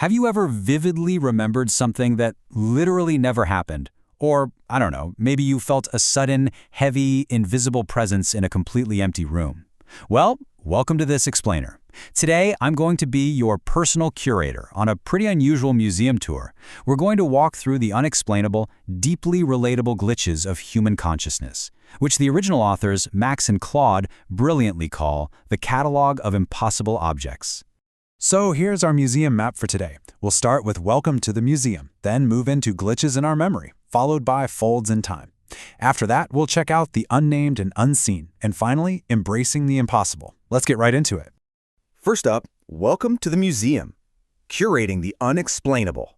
Have you ever vividly remembered something that literally never happened? Or, I don't know, maybe you felt a sudden, heavy, invisible presence in a completely empty room. Well, welcome to this explainer. Today, I'm going to be your personal curator on a pretty unusual museum tour. We're going to walk through the unexplainable, deeply relatable glitches of human consciousness, which the original authors, Max and Claude, brilliantly call the Catalogue of Impossible Objects. So here's our museum map for today. We'll start with Welcome to the Museum, then move into Glitches in Our Memory, followed by Folds in Time. After that, we'll check out the unnamed and unseen, and finally, Embracing the Impossible. Let's get right into it. First up, welcome to the museum, curating the unexplainable.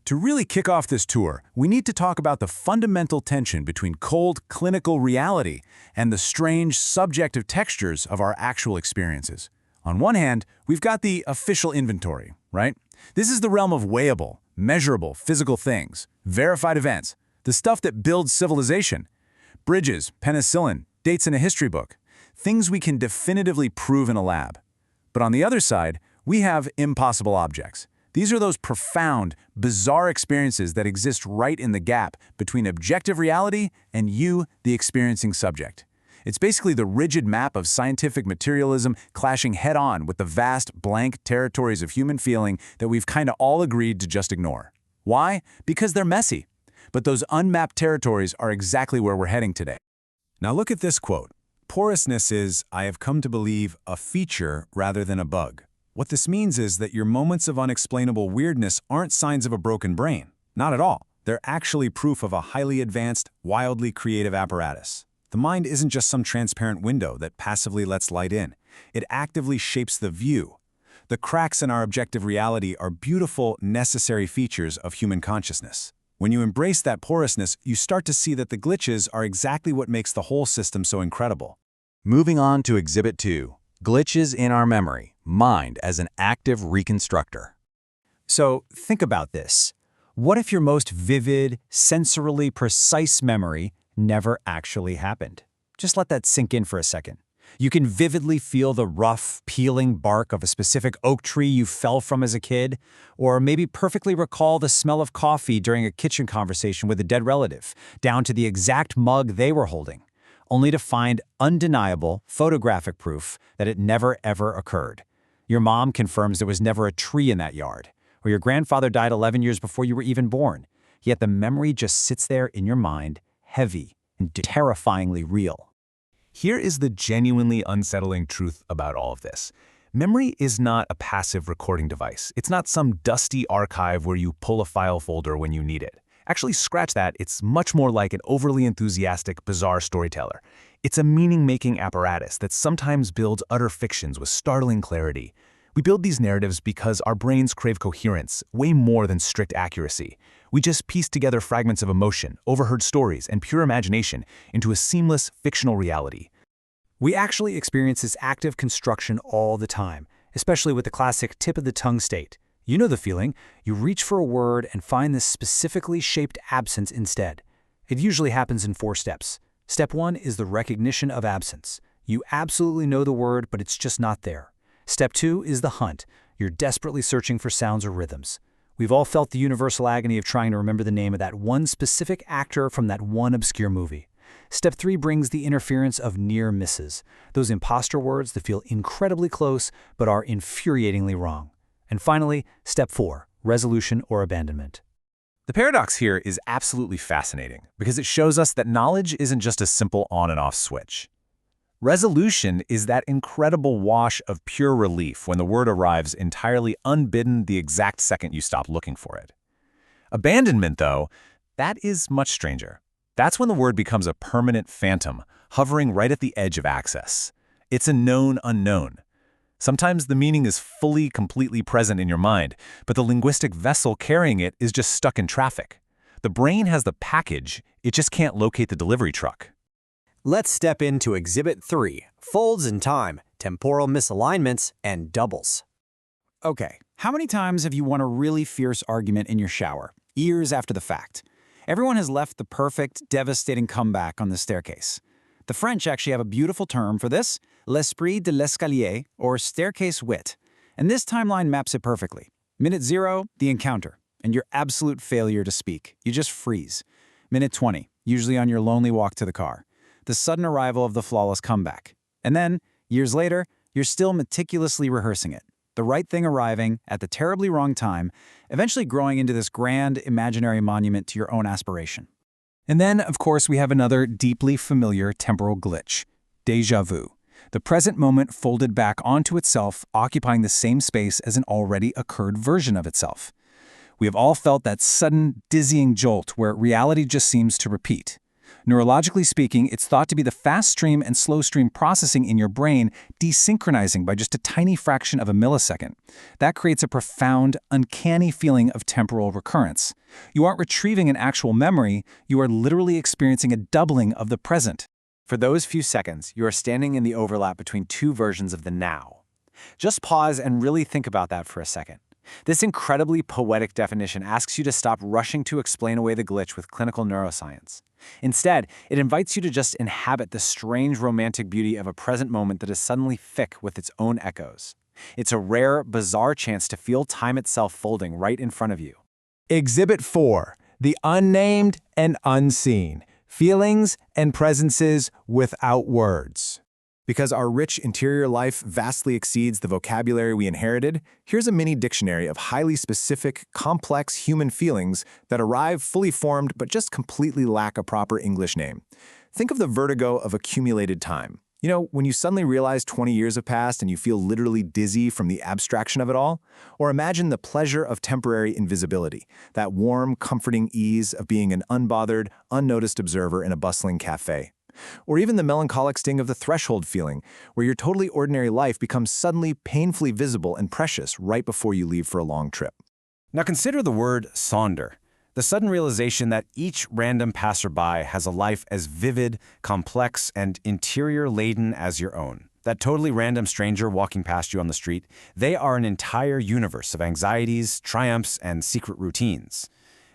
To really kick off this tour, we need to talk about the fundamental tension between cold, clinical reality and the strange, subjective textures of our actual experiences. On one hand, we've got the official inventory, right? This is the realm of weighable, measurable, physical things, verified events, the stuff that builds civilization. Bridges, penicillin, dates in a history book, things we can definitively prove in a lab. But on the other side, we have impossible objects. These are those profound, bizarre experiences that exist right in the gap between objective reality and you, the experiencing subject. It's basically the rigid map of scientific materialism clashing head-on with the vast, blank territories of human feeling that we've kind of all agreed to just ignore. Why? Because they're messy. But those unmapped territories are exactly where we're heading today. Now look at this quote. Porousness is, I have come to believe, a feature rather than a bug. What this means is that your moments of unexplainable weirdness aren't signs of a broken brain. Not at all. They're actually proof of a highly advanced, wildly creative apparatus. The mind isn't just some transparent window that passively lets light in. It actively shapes the view. The cracks in our objective reality are beautiful, necessary features of human consciousness. When you embrace that porousness, you start to see that the glitches are exactly what makes the whole system so incredible. Moving on to Exhibit 2, Glitches in Our Memory, Mind as an Active Reconstructor. So think about this. What if your most vivid, sensorily precise memory never actually happened? Just let that sink in for a second. You can vividly feel the rough, peeling bark of a specific oak tree you fell from as a kid, or maybe perfectly recall the smell of coffee during a kitchen conversation with a dead relative, down to the exact mug they were holding, only to find undeniable photographic proof that it never ever occurred. Your mom confirms there was never a tree in that yard, or your grandfather died 11 years before you were even born, yet the memory just sits there in your mind, heavy and terrifyingly real. Here is the genuinely unsettling truth about all of this. Memory is not a passive recording device. It's not some dusty archive where you pull a file folder when you need it. Actually, scratch that. It's much more like an overly enthusiastic, bizarre storyteller. It's a meaning-making apparatus that sometimes builds utter fictions with startling clarity. We build these narratives because our brains crave coherence, way more than strict accuracy. We just piece together fragments of emotion, overheard stories, and pure imagination into a seamless, fictional reality. We actually experience this active construction all the time, especially with the classic tip-of-the-tongue state. You know the feeling. You reach for a word and find this specifically shaped absence instead. It usually happens in 4 steps. Step 1 is the recognition of absence. You absolutely know the word, but it's just not there. Step 2 is the hunt. You're desperately searching for sounds or rhythms. We've all felt the universal agony of trying to remember the name of that one specific actor from that one obscure movie. Step 3 brings the interference of near misses, those imposter words that feel incredibly close but are infuriatingly wrong. And finally, Step 4, resolution or abandonment. The paradox here is absolutely fascinating because it shows us that knowledge isn't just a simple on and off switch. Resolution is that incredible wash of pure relief when the word arrives entirely unbidden the exact second you stop looking for it. Abandonment, though, that is much stranger. That's when the word becomes a permanent phantom, hovering right at the edge of access. It's a known unknown. Sometimes the meaning is fully, completely present in your mind, but the linguistic vessel carrying it is just stuck in traffic. The brain has the package, it just can't locate the delivery truck. Let's step into Exhibit 3, Folds in Time, Temporal Misalignments, and Doubles. Okay, how many times have you won a really fierce argument in your shower, years after the fact? Everyone has left the perfect, devastating comeback on the staircase. The French actually have a beautiful term for this, l'esprit de l'escalier, or staircase wit, and this timeline maps it perfectly. Minute 0, the encounter, and your absolute failure to speak. You just freeze. Minute 20, usually on your lonely walk to the car. The sudden arrival of the flawless comeback. And then, years later, you're still meticulously rehearsing it. The right thing arriving at the terribly wrong time, eventually growing into this grand imaginary monument to your own aspiration. And then, of course, we have another deeply familiar temporal glitch, déjà vu. The present moment folded back onto itself, occupying the same space as an already occurred version of itself. We have all felt that sudden, dizzying jolt where reality just seems to repeat. Neurologically speaking, it's thought to be the fast stream and slow stream processing in your brain desynchronizing by just a tiny fraction of a millisecond. That creates a profound, uncanny feeling of temporal recurrence. You aren't retrieving an actual memory, you are literally experiencing a doubling of the present. For those few seconds, you are standing in the overlap between two versions of the now. Just pause and really think about that for a second. This incredibly poetic definition asks you to stop rushing to explain away the glitch with clinical neuroscience. Instead, it invites you to just inhabit the strange romantic beauty of a present moment that is suddenly thick with its own echoes. It's a rare, bizarre chance to feel time itself folding right in front of you. Exhibit 4, the unnamed and unseen. Feelings and presences without words. Because our rich interior life vastly exceeds the vocabulary we inherited, here's a mini dictionary of highly specific, complex human feelings that arrive fully formed but just completely lack a proper English name. Think of the vertigo of accumulated time. You know, when you suddenly realize 20 years have passed and you feel literally dizzy from the abstraction of it all? Or imagine the pleasure of temporary invisibility, that warm, comforting ease of being an unbothered, unnoticed observer in a bustling cafe. Or even the melancholic sting of the threshold feeling, where your totally ordinary life becomes suddenly painfully visible and precious right before you leave for a long trip. Now consider the word sonder. The sudden realization that each random passerby has a life as vivid, complex, and interior-laden as your own. That totally random stranger walking past you on the street, they are an entire universe of anxieties, triumphs, and secret routines.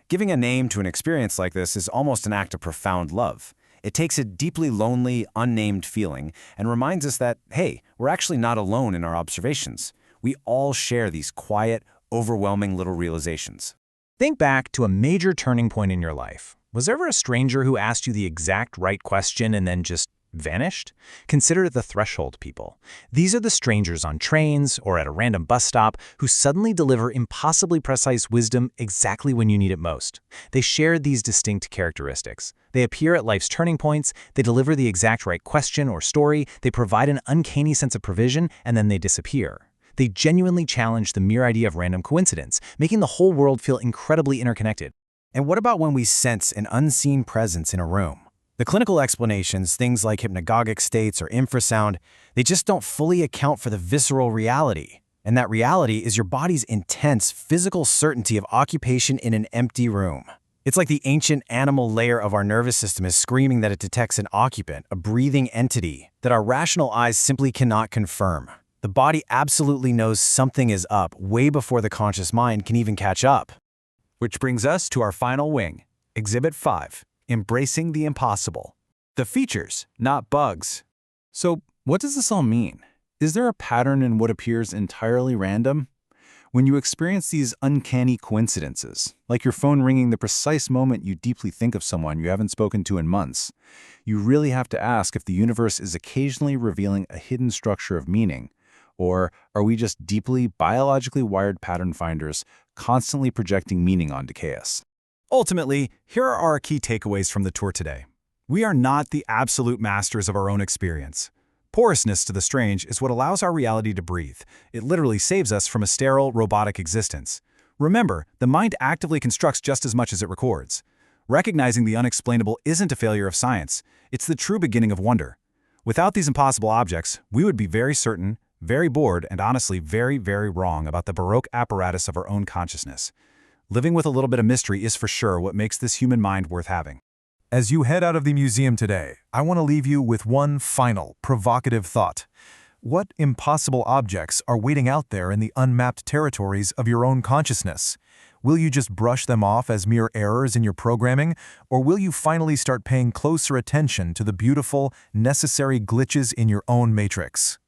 Giving a name to an experience like this is almost an act of profound love. It takes a deeply lonely, unnamed feeling and reminds us that, hey, we're actually not alone in our observations. We all share these quiet, overwhelming little realizations. Think back to a major turning point in your life. Was there ever a stranger who asked you the exact right question and then just vanished? Consider the threshold people. These are the strangers on trains or at a random bus stop who suddenly deliver impossibly precise wisdom exactly when you need it most. They share these distinct characteristics. They appear at life's turning points, they deliver the exact right question or story, they provide an uncanny sense of provision, and then they disappear. They genuinely challenge the mere idea of random coincidence, making the whole world feel incredibly interconnected. And what about when we sense an unseen presence in a room? The clinical explanations, things like hypnagogic states or infrasound, they just don't fully account for the visceral reality. And that reality is your body's intense physical certainty of occupation in an empty room. It's like the ancient animal layer of our nervous system is screaming that it detects an occupant, a breathing entity, that our rational eyes simply cannot confirm. The body absolutely knows something is up way before the conscious mind can even catch up. Which brings us to our final wing, Exhibit 5, Embracing the Impossible. The features, not bugs. So, what does this all mean? Is there a pattern in what appears entirely random? When you experience these uncanny coincidences, like your phone ringing the precise moment you deeply think of someone you haven't spoken to in months, you really have to ask if the universe is occasionally revealing a hidden structure of meaning, or are we just deeply biologically wired pattern finders constantly projecting meaning onto chaos? Ultimately, here are our key takeaways from the tour today. We are not the absolute masters of our own experience. Porousness to the strange is what allows our reality to breathe. It literally saves us from a sterile, robotic existence. Remember, the mind actively constructs just as much as it records. Recognizing the unexplainable isn't a failure of science. It's the true beginning of wonder. Without these impossible objects, we would be very certain, very bored, and honestly very, very wrong about the Baroque apparatus of our own consciousness. Living with a little bit of mystery is for sure what makes this human mind worth having. As you head out of the museum today, I want to leave you with one final, provocative thought. What impossible objects are waiting out there in the unmapped territories of your own consciousness? Will you just brush them off as mere errors in your programming, or will you finally start paying closer attention to the beautiful, necessary glitches in your own matrix?